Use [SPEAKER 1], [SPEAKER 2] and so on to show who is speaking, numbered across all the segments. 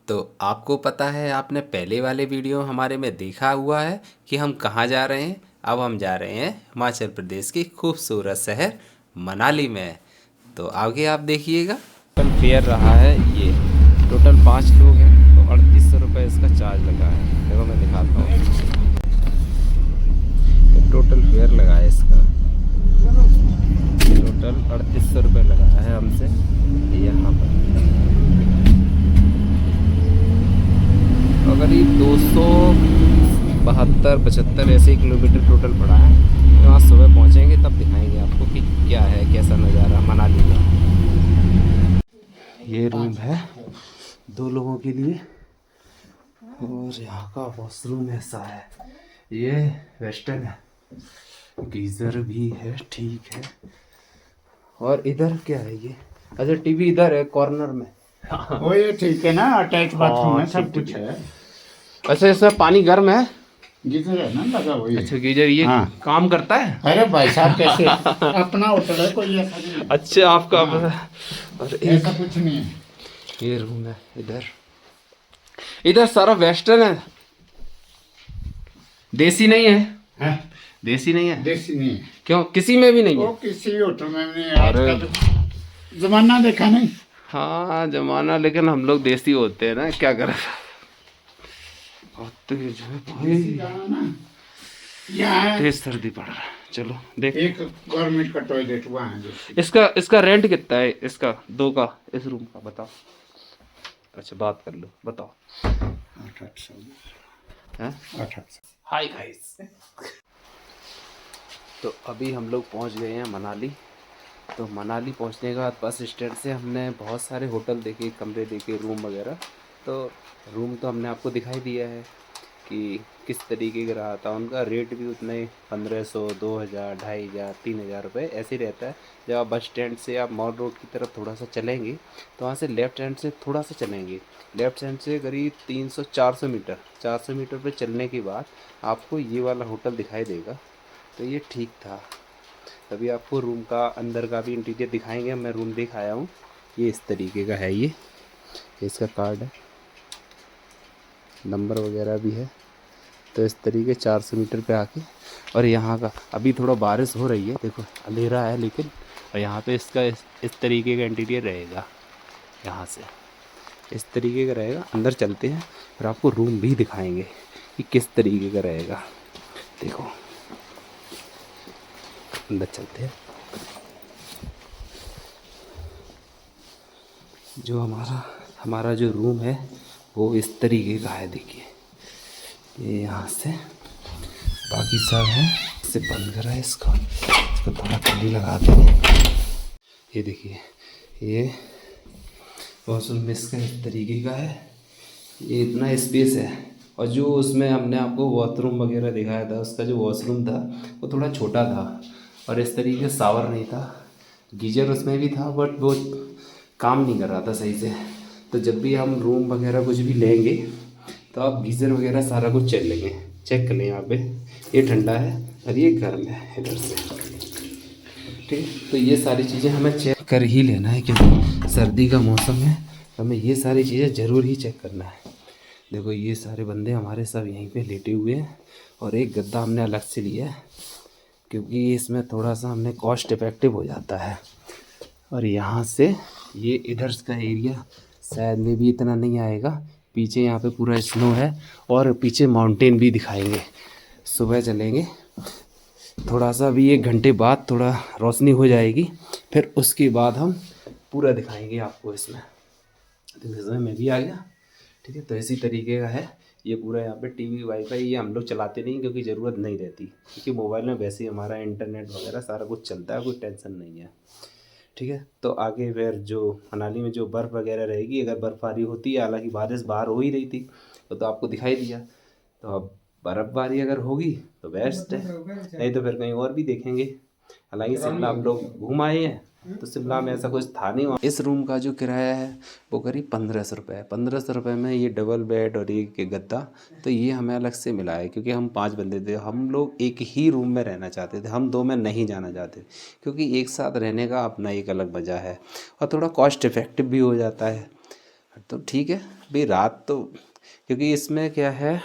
[SPEAKER 1] तो आपको पता है, आपने पहले वाले वीडियो हमारे में देखा हुआ है कि हम कहाँ जा रहे हैं। अब हम जा रहे हैं हिमाचल प्रदेश की खूबसूरत शहर मनाली में। तो आगे आप देखिएगा। टोटल फेयर रहा है ये, टोटल 5 लोग हैं तो 3800 रुपये इसका चार्ज लगा है। देखो मैं दिखाता हूँ, तो टोटल फेयर लगा है इसका, टोटल 3800 रुपये लगा है हमसे यहाँ पर। करीब 272-75 ऐसे किलोमीटर टोटल पड़ा है। तो वहाँ सुबह पहुँचेंगे तब दिखाएंगे आपको कि क्या है, कैसा नज़ारा मनाली का। ये रूम है 2 लोगों के लिए और यहाँ का वॉशरूम ऐसा है। ये वेस्टर्न है, गीज़र भी है, ठीक है। और इधर क्या है ये? अच्छा, टीवी इधर है कॉर्नर में।
[SPEAKER 2] वो ये ठीक है ना, अटैच बाथरूम है, सब कुछ है।
[SPEAKER 1] अच्छा, इसमें पानी गर्म है?
[SPEAKER 2] गीजर है ना लगा हुआ।
[SPEAKER 1] अच्छा, गीजर ये काम करता है?
[SPEAKER 2] अरे भाई साहब कैसे अपना होटल है, कोई ऐसा नहीं है।
[SPEAKER 1] अच्छा, आपका और
[SPEAKER 2] ऐसा कुछ नहीं है।
[SPEAKER 1] ये रूम है इधर सारा वेस्टर्न है, देसी नहीं है? देसी नहीं है?
[SPEAKER 2] देसी नहीं है।
[SPEAKER 1] क्यों, किसी में भी नहीं है?
[SPEAKER 2] वो किसी होटल में नहीं है। आज जमाना देखा नहीं।
[SPEAKER 1] हाँ जमाना, लेकिन हम लोग देसी होते हैं ना, क्या करें। तेज है भाई, तेज सर्दी पड़ रहा है। चलो देख,
[SPEAKER 2] एक गवर्नमेंट का टॉयलेट वहाँ है।
[SPEAKER 1] इसका रेंट कितना है? इसका 2 का, इस रूम का बताओ। अच्छा बात कर लो, बताओ।
[SPEAKER 2] 800।
[SPEAKER 1] हाय गाइस, तो अभी हम लोग पहुंच गए हैं मनाली। तो मनाली पहुंचने के बाद बस स्टैंड से हमने बहुत सारे होटल देखे, कमरे देखे, रूम वगैरह। तो रूम तो हमने आपको दिखाई दिया है कि किस तरीके का रहा था। उनका रेट भी उतना ही 1500, 2000, 2500, 3000 रुपये ऐसे ही रहता है। जब आप बस स्टैंड से आप मॉल रोड की तरफ थोड़ा सा चलेंगे तो वहाँ से लेफ़्ट हैंड से थोड़ा सा चलेंगे, लेफ़्ट हैंड से करीब 300-400 मीटर पर चलने के बाद आपको ये वाला होटल दिखाई देगा। तो ये ठीक था। तभी आपको रूम का अंदर का भी इंटीरियर दिखाएंगे। मैं रूम देख आया हूँ, ये इस तरीके का है। ये इसका कार्ड है, नंबर वगैरह भी है। तो इस तरीके 400 मीटर पे आके, और यहाँ का अभी थोड़ा बारिश हो रही है, देखो अंधेरा है लेकिन। और यहाँ पे इसका इस तरीके का इंटीरियर रहेगा, यहाँ से इस तरीके का रहेगा। अंदर चलते हैं फिर आपको रूम भी दिखाएंगे कि किस तरीके का रहेगा। देखो अंदर चलते हैं। जो हमारा जो रूम है वो इस तरीके का है। देखिए ये यहाँ से बाकी सब है, इससे बंद करा है इसको थोड़ा ठंडी लगा देंगे। ये देखिए, ये वॉशरूम इसका इस तरीके का है। ये इतना स्पेस है। और जो उसमें हमने आपको बाथरूम वगैरह दिखाया था, उसका जो वॉशरूम था वो थोड़ा छोटा था और इस तरीके से शावर नहीं था। गीजर उसमें भी था बट वो काम नहीं कर रहा था सही से। तो जब भी हम रूम वगैरह कुछ भी लेंगे तो आप गीज़र वगैरह सारा कुछ चेक लेंगे, चेक कर लें। यहाँ पे ये ठंडा है और ये गर्म है इधर से, ठीक है। तो ये सारी चीज़ें हमें चेक कर ही लेना है क्योंकि सर्दी का मौसम है, हमें ये सारी चीज़ें ज़रूर ही चेक करना है। देखो ये सारे बंदे हमारे सब यहीं पे लेटे हुए हैं और एक गद्दा हमने अलग से लिया है क्योंकि इसमें थोड़ा सा हमने कॉस्ट इफ़ेक्टिव हो जाता है। और यहाँ से ये इधर का एरिया शायद में भी इतना नहीं आएगा। पीछे यहाँ पे पूरा स्नो है और पीछे माउंटेन भी दिखाएंगे। सुबह चलेंगे थोड़ा सा, अभी 1 घंटे बाद थोड़ा रोशनी हो जाएगी, फिर उसके बाद हम पूरा दिखाएंगे आपको इसमें। तो इसमें मैं भी आ गया, ठीक है। तो इसी तरीके का है ये पूरा। यहाँ पे टीवी वाईफाई ये हम लोग चलाते नहीं क्योंकि ज़रूरत नहीं रहती, क्योंकि मोबाइल में वैसे ही हमारा इंटरनेट वगैरह सारा कुछ चलता है, कोई टेंशन नहीं है, ठीक है। तो आगे फिर जो मनाली में जो बर्फ़ वगैरह रहेगी, अगर बर्फ़बारी होती है, हालांकि बारिश बाहर हो ही रही थी तो आपको दिखाई दिया। तो अब बर्फ़बारी अगर होगी तो बेस्ट है, नहीं तो फिर कहीं और भी देखेंगे। हालांकि शिमला हम लोग घूम आए हैं तो शिमला में ऐसा कुछ था नहीं। इस रूम का जो किराया है वो करीब 1500 रुपये है। 1500 रुपये में ये डबल बेड और एक गद्दा, तो ये हमें अलग से मिला है क्योंकि हम 5 बंदे थे। हम लोग एक ही रूम में रहना चाहते थे, हम 2 में नहीं जाना चाहते क्योंकि एक साथ रहने का अपना एक अलग मज़ा है और थोड़ा कॉस्ट इफ़ेक्टिव भी हो जाता है। तो ठीक है, भाई रात तो, क्योंकि इसमें क्या है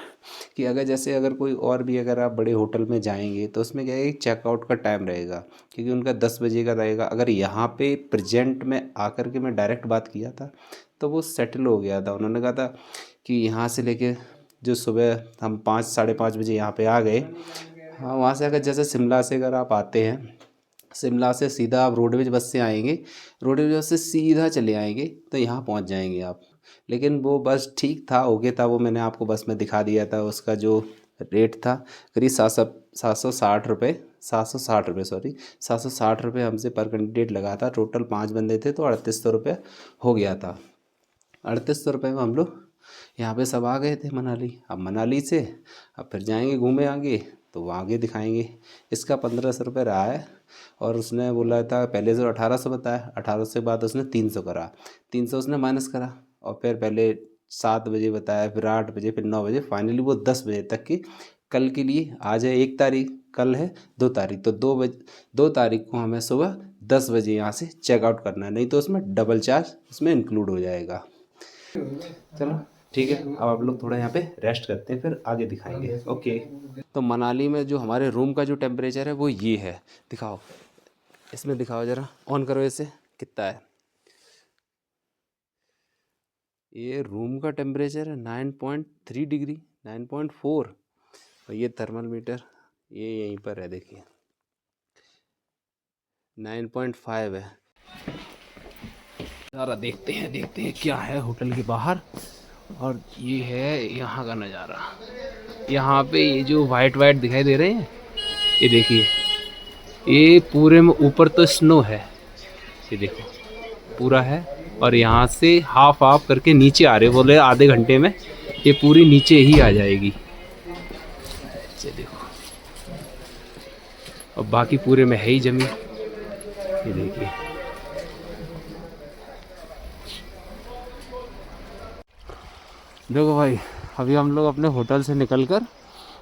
[SPEAKER 1] कि अगर जैसे अगर कोई और भी अगर आप बड़े होटल में जाएंगे तो उसमें क्या है कि चेकआउट का टाइम रहेगा, क्योंकि उनका 10 बजे का रहेगा। अगर यहाँ पे प्रेजेंट में आकर के मैं डायरेक्ट बात किया था तो वो सेटल हो गया था। उन्होंने कहा था कि यहाँ से लेके जो सुबह हम 5 साढ़े 5 बजे यहाँ पे आ गए, हाँ वहाँ से अगर जैसे शिमला से अगर आप आते हैं, शिमला से सीधा आप रोडवेज बस से आएंगे, रोडवेज बस से सीधा चले आएंगे तो यहाँ पहुँच जाएंगे आप। लेकिन वो बस ठीक था, ओके था, वो मैंने आपको बस में दिखा दिया था। उसका जो रेट था करीब 760 रुपये, 760 रुपये सॉरी 760 रुपये हमसे पर कैंडिडेट लगा था। टोटल 5 बंदे थे तो 3800 रुपये हो गया था। 3800 रुपये में हम लोग यहाँ पे सब आ गए थे मनाली। अब मनाली से अब फिर जाएंगे घूमे आगे तो वो आगे दिखाएंगे। इसका 1500 रुपये रहा है और उसने बोला था पहले से 1800 बताया, 1800 के बाद उसने 300 करा, 300 उसने माइनस करा और फिर पहले 7 बजे बताया, फिर 8 बजे, फिर 9 बजे, फाइनली वो 10 बजे तक की कल के लिए। आज है 1 तारीख, कल है 2 तारीख, तो 2 तारीख को हमें सुबह 10 बजे यहाँ से चेकआउट करना है, नहीं तो उसमें डबल चार्ज उसमें इंक्लूड हो जाएगा। चलो ठीक है, अब आप लोग थोड़ा यहाँ पे रेस्ट करते हैं, फिर आगे दिखाएंगे। ओके। तो मनाली में जो हमारे रूम का जो टेम्परेचर है वो ये है, दिखाओ इसमें, दिखाओ ज़रा, ऑन करो इसे, कितना है ये रूम का टेम्परेचर है 9.3 डिग्री, 9.4। और ये थर्मल ये यहीं पर है, देखिए 9.5 है। ज़रा देखते हैं क्या है होटल के बाहर। और ये है यहाँ का नज़ारा। यहाँ पे ये जो वाइट दिखाई दे रहे हैं, ये देखिए, ये पूरे में ऊपर तो स्नो है, ये देखो पूरा है, और यहाँ से हाफ करके नीचे आ रहे, बोले आधे घंटे में ये पूरी नीचे ही आ जाएगी। ये देखो, और बाकी पूरे में है ही जमी, ये देखिए। देखो भाई, अभी हम लोग अपने होटल से निकलकर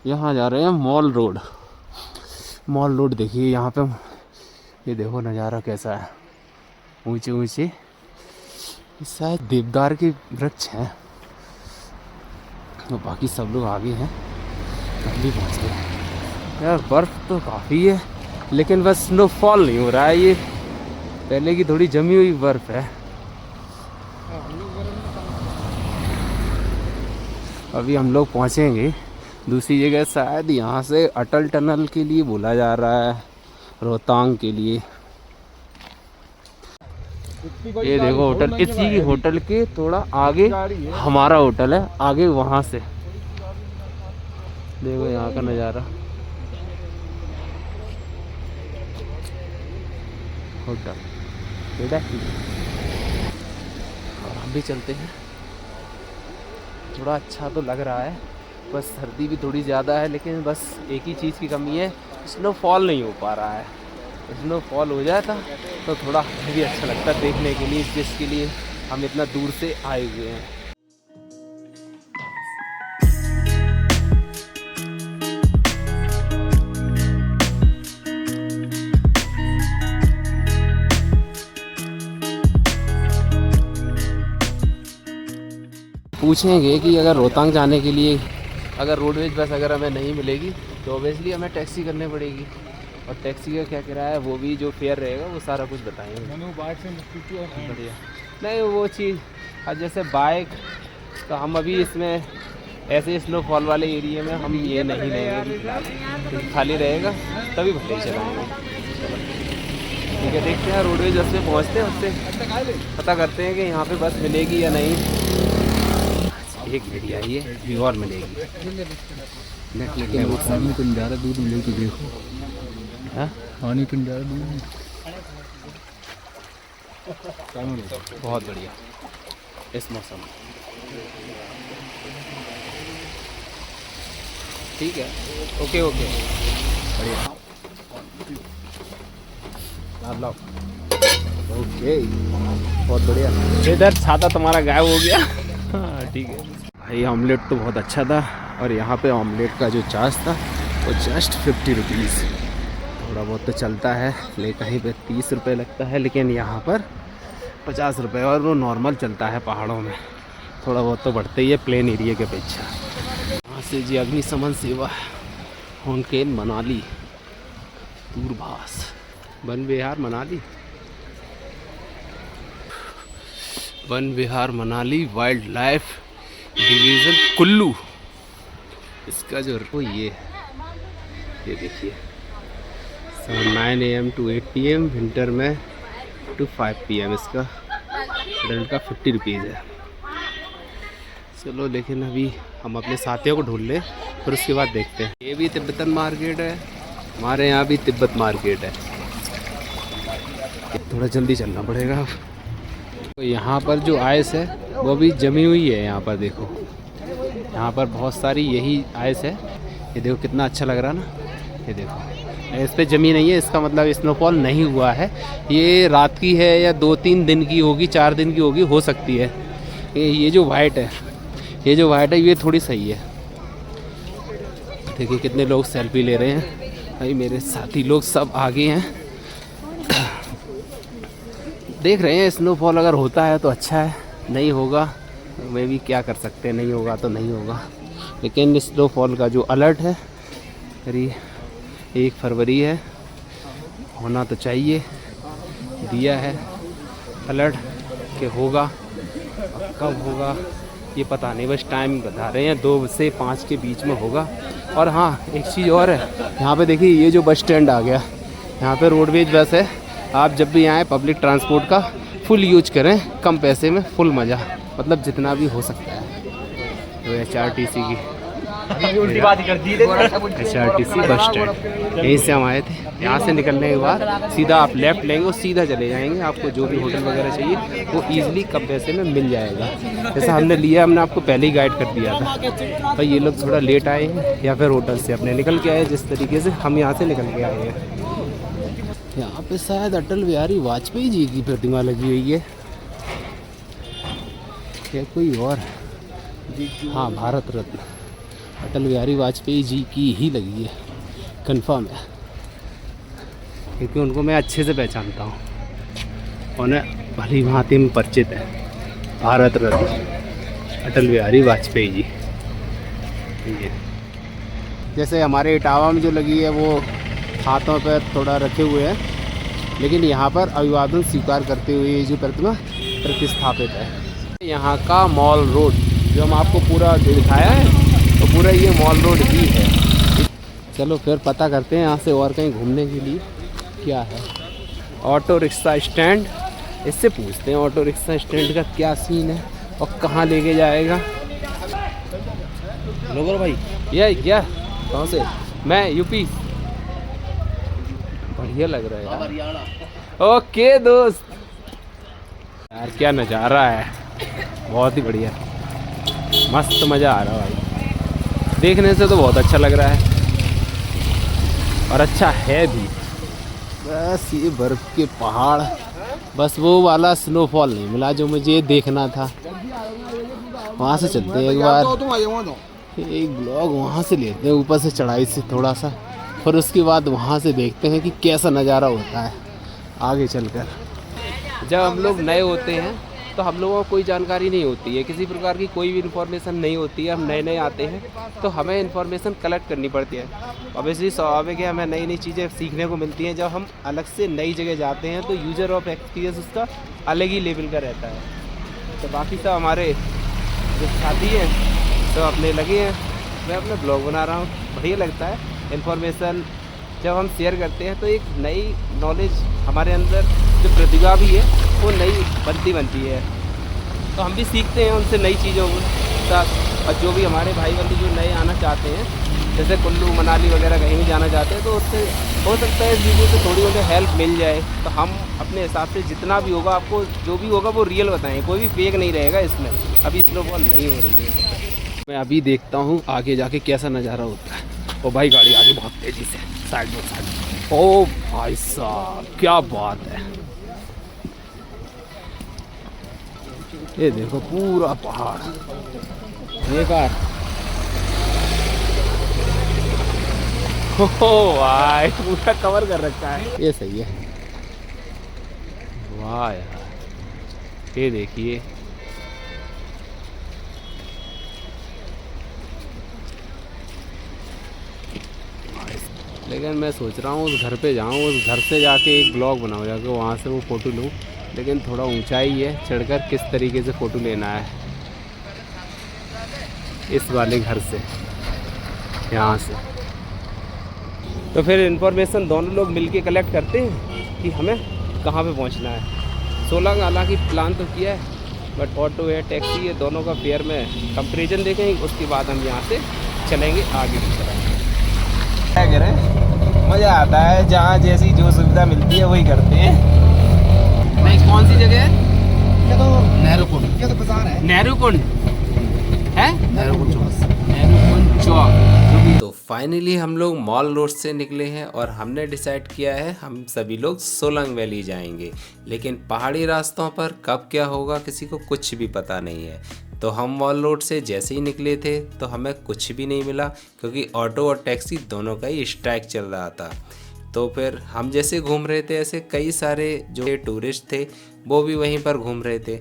[SPEAKER 1] यहाँ जा रहे हैं मॉल रोड। मॉल रोड देखिए यहाँ पे, ये देखो नज़ारा कैसा है, ऊंचे ऊंचे शायद देवदार के वृक्ष हैं। तो बाकी सब लोग आगे हैं, अभी पहुँच गए। यार बर्फ़ तो काफ़ी है, लेकिन बस स्नोफॉल नहीं हो रहा है। ये पहले की थोड़ी जमी हुई बर्फ़ है। अभी हम लोग पहुँचेंगे दूसरी जगह, शायद यहाँ से अटल टनल के लिए बोला जा रहा है, रोहतांग के लिए। ये देखो होटल, इसी होटल के थोड़ा आगे हमारा होटल है, आगे वहाँ से देखो यहाँ का नज़ारा। होटल बेटा, और हम भी चलते हैं। थोड़ा अच्छा तो लग रहा है, बस सर्दी भी थोड़ी ज़्यादा है, लेकिन बस एक ही चीज़ की कमी है, स्नोफॉल नहीं हो पा रहा है। स्नोफॉल हो जाता तो थोड़ा हमें भी अच्छा लगता देखने के लिए, जिसके लिए हम इतना दूर से आए हुए हैं। पूछेंगे कि अगर रोहतांग जाने के लिए अगर रोडवेज बस अगर हमें नहीं मिलेगी तो ऑब्वियसली हमें टैक्सी करनी पड़ेगी, और टैक्सी का क्या किराया है वो भी जो फेयर रहेगा वो सारा कुछ बताएंगे। बढ़िया, नहीं वो चीज़, और जैसे बाइक तो हम अभी इसमें ऐसे स्नोफॉल वाले एरिया में हम ये नहीं लेंगे, क्योंकि खाली रहेगा तभी भले ही चलाएंगे। ठीक है, देखते हैं रोडवेज बस से पहुँचते हैं, उससे पता करते हैं कि यहाँ पे बस मिलेगी या नहीं। एक गाड़ी आई है, भी और मिलेगी। लेकिन
[SPEAKER 3] पानी पिन जा रहा, दूध मिले तो देखो।
[SPEAKER 1] हाँ
[SPEAKER 3] पानी पिन जा रहा दूध,
[SPEAKER 1] बहुत बढ़िया इस मौसम में। ठीक है, ओके बढ़िया, लाओ। ओके, बहुत बढ़िया। इधर छाता तुम्हारा गायब हो गया। हाँ ठीक है भाई, ऑमलेट तो बहुत अच्छा था, और यहाँ पे ऑमलेट का जो चार्ज था वो जस्ट 50 रुपीज़। थोड़ा बहुत तो चलता है, ले कहीं पे 30 रुपये लगता है, लेकिन यहाँ पर 50 रुपये, और वो नॉर्मल चलता है पहाड़ों में। थोड़ा बहुत तो बढ़ता ही है प्लेन एरिया के अपेक्षा। यहाँ से जी अग्निशमन सेवा होनकेन मनाली दूरभाष Van Vihar Manali, Van Vihar Manali wildlife division Kullu. इसका जो ये देखिए 9 AM to 8 PM, विंटर में to 5 PM। इसका रेंट का 50 रुपीज़ है। चलो लेकिन अभी हम अपने साथियों को ढूंढ लें, फिर उसके बाद देखते हैं। ये भी तिब्बतन मार्केट है, हमारे यहाँ भी तिब्बत मार्केट है। थोड़ा जल्दी चलना पड़ेगा। तो यहाँ पर जो आइस है वो भी जमी हुई है। यहाँ पर देखो, यहाँ पर बहुत सारी यही आइस है। ये देखो कितना अच्छा लग रहा है ना। ये देखो इस पे जमी नहीं है, इसका मतलब स्नोफॉल नहीं हुआ है। ये रात की है या 2-3 दिन की होगी, 4 दिन की होगी, हो सकती है। ये जो वाइट है, ये जो वाइट है ये थोड़ी सही है। देखिए कितने लोग सेल्फी ले रहे हैं। भाई मेरे साथी लोग सब आगे हैं, देख रहे हैं। स्नोफॉल अगर होता है तो अच्छा है, नहीं होगा तो मैं भी क्या कर सकते हैं, नहीं होगा तो नहीं होगा। लेकिन स्नोफॉल का जो अलर्ट है करीब 1 फरवरी है, होना तो चाहिए, दिया है अलर्ट कि होगा। अब कब होगा ये पता नहीं, बस टाइम बता रहे हैं 2 से 5 के बीच में होगा। और हाँ एक चीज़ और है, यहाँ पे देखिए ये जो बस स्टैंड आ गया, यहाँ पे रोडवेज बस है। आप जब भी आएँ पब्लिक ट्रांसपोर्ट का फुल यूज करें, कम पैसे में फुल मज़ा, मतलब जितना भी हो सकता है। तो HRTC की HRTC बस स्टैंड, यहीं से हम आए थे। यहाँ से निकलने के बाद सीधा आप लेफ़्ट लेंगे और सीधा चले जाएंगे। आपको जो भी होटल वगैरह चाहिए वो ईज़िली कम पैसे में मिल जाएगा। जैसा हमने लिया, हमने आपको पहले ही गाइड कर दिया था। तो ये लोग थोड़ा लेट आए हैं या फिर होटल से अपने निकल के आए, जिस तरीके से हम यहाँ से निकल के आए हैं। यहाँ पे शायद अटल बिहारी वाजपेयी जी की प्रतिमा लगी हुई है या कोई और? हाँ, भारत रत्न अटल बिहारी वाजपेयी जी की ही लगी है, कंफर्म है, क्योंकि उनको मैं अच्छे से पहचानता हूँ। उन्हें भली भांति में परिचित है। भारत रत्न अटल बिहारी वाजपेयी जी। ये जैसे हमारे इटावा में जो लगी है वो हाथों पर थोड़ा रखे हुए हैं, लेकिन यहाँ पर अभिवादन स्वीकार करते हुए ये जो प्रतिमा प्रतिस्थापित है। यहाँ का मॉल रोड जो हम आपको पूरा दिखाया है, तो पूरा ये मॉल रोड ही है। चलो फिर पता करते हैं यहाँ से और कहीं घूमने के लिए क्या है। ऑटो रिक्शा स्टैंड, इससे पूछते हैं ऑटो रिक्शा स्टैंड का क्या सीन है और कहाँ लेके जाएगा। लोगर भाई ये क्या, कहाँ से? मैं यूपी। बढ़िया लग रहा है यार। ओके दोस्त, यार क्या नज़ारा है, बहुत ही बढ़िया, मस्त मज़ा आ रहा है भाई। देखने से तो बहुत अच्छा लग रहा है और अच्छा है भी। बस ये बर्फ़ के पहाड़, बस वो वाला स्नोफॉल नहीं मिला जो मुझे देखना था। वहाँ से चलते हैं एक बार, एक ब्लॉग वहाँ से लेते हैं, ऊपर से चढ़ाई से थोड़ा सा, फिर उसके बाद वहाँ से देखते हैं कि कैसा नज़ारा होता है आगे चलकर। जब हम लोग नए होते हैं तो हम लोगों को कोई जानकारी नहीं होती है, किसी प्रकार की कोई भी इन्फॉर्मेशन नहीं होती है। हम नए नए आते हैं तो हमें इन्फॉर्मेशन कलेक्ट करनी पड़ती है। ऑब्वियसली स्वाभाविक है, हमें नई नई चीज़ें सीखने को मिलती हैं। जब हम अलग से नई जगह जाते हैं तो यूज़र ऑफ एक्सपीरियंस उसका अलग ही लेवल का रहता है। तो बाकी सब हमारे जो साथी हैं तो अपने लगे हैं, मैं अपना ब्लॉग बना रहा हूँ, बढ़िया लगता है। इन्फॉर्मेशन जब हम शेयर करते हैं तो एक नई नॉलेज हमारे अंदर जो प्रतिभा भी है वो नई बनती है। तो हम भी सीखते हैं उनसे नई चीज़ों के साथ। और जो भी हमारे भाई बंधु जो नए आना चाहते हैं, जैसे कुल्लू मनाली वगैरह कहीं भी जाना चाहते हैं, तो उससे हो सकता है इस वीडियो से थोड़ी उन्हें हेल्प मिल जाए। तो हम अपने हिसाब से जितना भी होगा, आपको जो भी होगा वो रियल बताएँ, कोई भी फेक नहीं रहेगा इसमें। अभी स्नोफॉल नहीं हो रही है। मैं अभी देखता हूँ आगे जाके कैसा नज़ारा होता है। ओ भाई गाड़ी आगे बहुत तेज़ी से, साइड में साइड। ओ भाई साहब क्या बात है, ये देखो पूरा पहाड़ बेकार। ओ भाई पूरा कवर कर रखा है, ये सही है। वाह यार, ये देखिए लेकिन मैं सोच रहा हूँ उस घर पे जाऊँ, उस घर से जाके एक ब्लॉग बनाऊँ, जाके वहाँ से वो फ़ोटो लूँ। लेकिन थोड़ा ऊंचाई है, चढ़कर किस तरीके से फ़ोटो लेना है इस वाले घर से, यहाँ से। तो फिर इन्फॉर्मेशन दोनों लोग मिलके कलेक्ट करते हैं कि हमें कहाँ पे पहुँचना है। सोलंग हालांकि प्लान तो किया है, बट ऑटो है, टैक्सी है, दोनों का फेयर में कंपेरिजन देखेंगे, उसके बाद हम यहाँ से चलेंगे आगे की तरफ। क्या करें, मज़ा आता है, जहाँ जैसी जो सुविधा मिलती है वही करते हैं। नहीं, कौन सी जगह है?
[SPEAKER 2] ये तो नेहरू कुंड, ये तो बाजार है।
[SPEAKER 1] नेहरू कुंड है,
[SPEAKER 2] नेहरू कुंड चौक।
[SPEAKER 1] नेहरू कुंड चौक। तो फाइनली हम लोग मॉल रोड से निकले हैं और हमने डिसाइड किया है हम सभी लोग सोलंग वैली जाएंगे। लेकिन पहाड़ी रास्तों पर कब क्या होगा किसी को कुछ भी पता नहीं है। तो हम मॉल रोड से जैसे ही निकले थे तो हमें कुछ भी नहीं मिला, क्योंकि ऑटो और टैक्सी दोनों का ही स्ट्राइक चल रहा था। तो फिर हम जैसे घूम रहे थे, ऐसे कई सारे जो टूरिस्ट थे वो भी वहीं पर घूम रहे थे।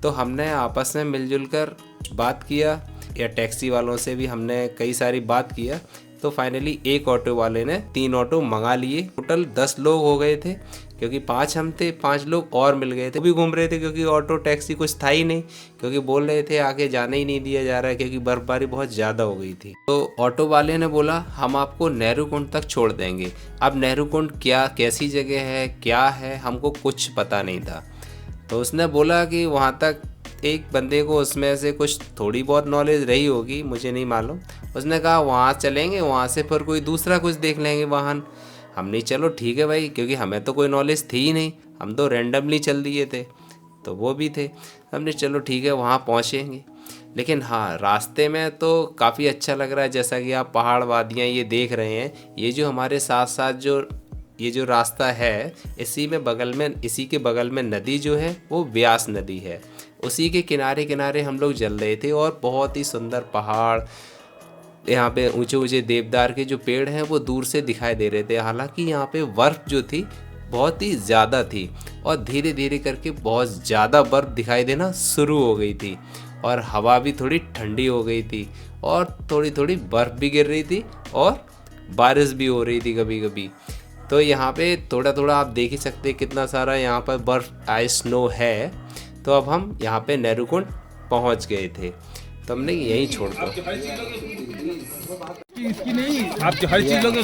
[SPEAKER 1] तो हमने आपस में मिलजुल कर बात किया, या टैक्सी वालों से भी हमने कई सारी बात किया। तो फाइनली एक ऑटो वाले ने 3 ऑटो मंगा लिए। टोटल 10 लोग हो गए थे, क्योंकि 5 हम थे, 5 लोग और मिल गए थे। वो भी घूम रहे थे क्योंकि ऑटो टैक्सी कुछ था ही नहीं, क्योंकि बोल रहे थे आगे जाने ही नहीं दिया जा रहा है क्योंकि बर्फबारी बहुत ज़्यादा हो गई थी। तो ऑटो वाले ने बोला हम आपको नेहरू कुंड तक छोड़ देंगे। अब नेहरू कुंड क्या, कैसी जगह है, क्या है, हमको कुछ पता नहीं था। तो उसने बोला कि वहाँ तक एक बंदे को उसमें से कुछ थोड़ी बहुत नॉलेज रही होगी, मुझे नहीं मालूम। उसने कहा वहाँ चलेंगे, वहाँ से फिर कोई दूसरा कुछ देख लेंगे वाहन। हमने चलो ठीक है भाई, क्योंकि हमें तो कोई नॉलेज थी ही नहीं, हम तो रैंडमली चल दिए थे, तो वो भी थे। हमने चलो ठीक है वहाँ पहुँचेंगे। लेकिन हाँ, रास्ते में तो काफ़ी अच्छा लग रहा है, जैसा कि आप पहाड़ वादियाँ ये देख रहे हैं। ये जो हमारे साथ साथ ये जो रास्ता है, इसी के बगल में नदी जो है वो व्यास नदी है। उसी के किनारे किनारे हम लोग चल रहे थे और बहुत ही सुंदर पहाड़, यहाँ पे ऊंचे ऊंचे देवदार के जो पेड़ हैं वो दूर से दिखाई दे रहे थे। हालांकि यहाँ पे बर्फ़ जो थी बहुत ही ज़्यादा थी और धीरे धीरे करके बहुत ज़्यादा बर्फ़ दिखाई देना शुरू हो गई थी और हवा भी थोड़ी ठंडी हो गई थी और थोड़ी थोड़ी बर्फ़ भी गिर रही थी और बारिश भी हो रही थी कभी कभी। तो यहाँ पे थोड़ा थोड़ा आप देख ही सकते हैं कितना सारा यहाँ पर बर्फ़ आइस स्नो है। तो अब हम यहाँ पे नेहरू कुंड पहुँच गए थे, तो हमने यहीं छोड़ दो।
[SPEAKER 3] इसकी नहीं, आप जो हर चीज लोगे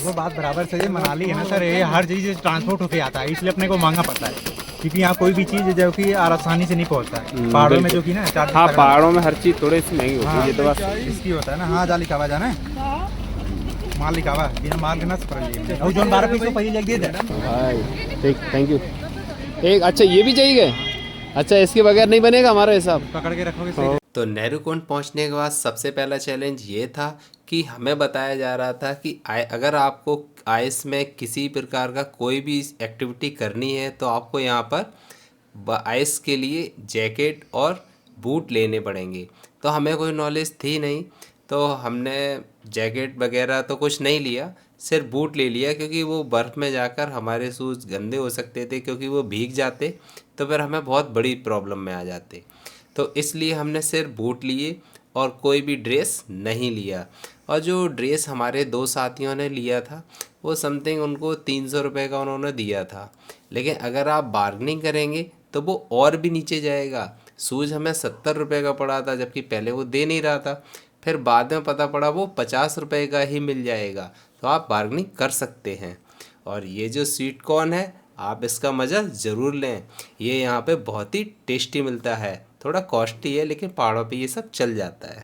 [SPEAKER 2] वो बात बराबर सही है। मनाली है ना सर, ये हर चीज़ ट्रांसपोर्ट होके आता है, इसलिए अपने को महंगा पड़ता है, क्योंकि यहाँ कोई भी चीज़ जो कि आसानी से नहीं पहुँचता है। पहाड़ों में जो कि ना चार्ज,
[SPEAKER 1] हाँ पहाड़ों में हर चीज़ थोड़ी सी महंगी होती है, ये तो बात
[SPEAKER 2] इसकी होता है ना। हाँ जाली कावा जाना है, माल लिखावा बिना माल के ना सफर और जो 12 पैसे पहले लग दिए थे
[SPEAKER 1] भाई। ठीक, थैंक यू। एक अच्छा ये भी चाहिए, अच्छा इसके बगैर नहीं बनेगा हमारा हिसाब,
[SPEAKER 2] पकड़ के रखोगे सही।
[SPEAKER 1] तो नेहरू कुंड पहुंचने के बाद सबसे पहला चैलेंज ये था कि हमें बताया जा रहा था कि अगर आपको आइस में किसी प्रकार का कोई भी एक्टिविटी करनी है तो आपको यहाँ पर आइस के लिए जैकेट और बूट लेने पड़ेंगे। तो हमें कोई नॉलेज थी नहीं, तो हमने जैकेट वगैरह तो कुछ नहीं लिया, सिर्फ बूट ले लिया, क्योंकि वो बर्फ़ में जाकर हमारे शूज़ गंदे हो सकते थे, क्योंकि वो भीग जाते तो फिर हमें बहुत बड़ी प्रॉब्लम में आ जाते। तो इसलिए हमने सिर्फ बूट लिए और कोई भी ड्रेस नहीं लिया। और जो ड्रेस हमारे 2 साथियों ने लिया था वो समथिंग उनको 300 रुपये का उन्होंने दिया था, लेकिन अगर आप बार्गेनिंग करेंगे तो वो और भी नीचे जाएगा। शूज़ हमें 70 रुपये का पड़ा था, जबकि पहले वो दे नहीं रहा था, फिर बाद में पता पड़ा वो 50 रुपये का ही मिल जाएगा। तो आप बार्गेनिंग कर सकते हैं। और ये जो स्वीट कॉर्न है, आप इसका मज़ा ज़रूर लें, ये यहाँ पे बहुत ही टेस्टी मिलता है। थोड़ा कॉस्टली है लेकिन पहाड़ों पे ये सब चल जाता है।